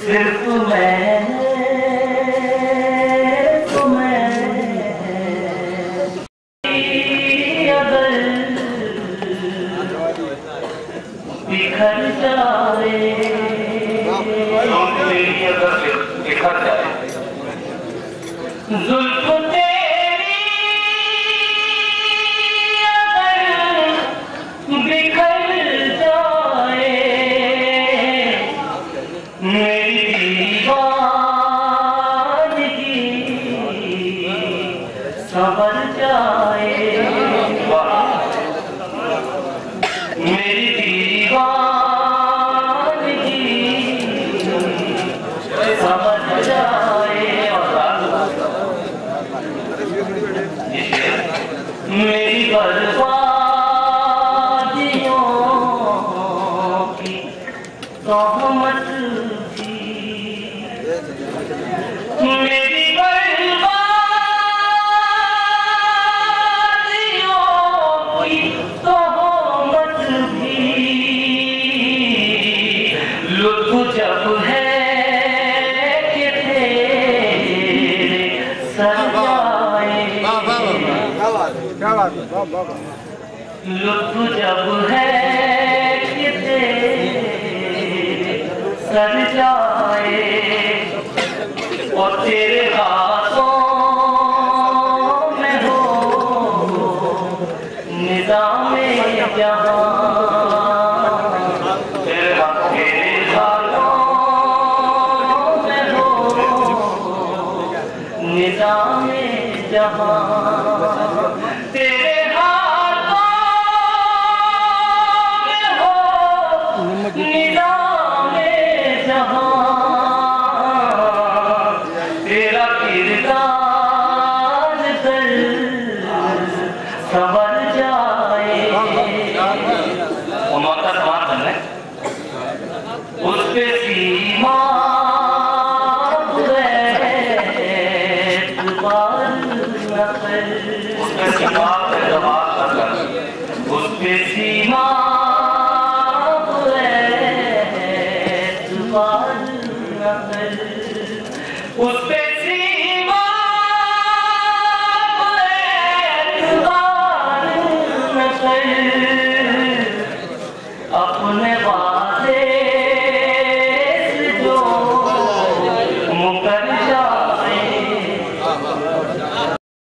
सिर्फ मैं अगर बिखर जाए, बिखर जाए जुल्फ तेरी अगर बिखर जाए, मेरी दीवानगी संवर जाए, मेरी दीवानगी संवर जाए, मेरी बर्बादियों की तोहमत थी, मेरी बर्बादियों की तोहमत थी। लुत्फ जब है कि तेरे सजाए, लुत्फ जब है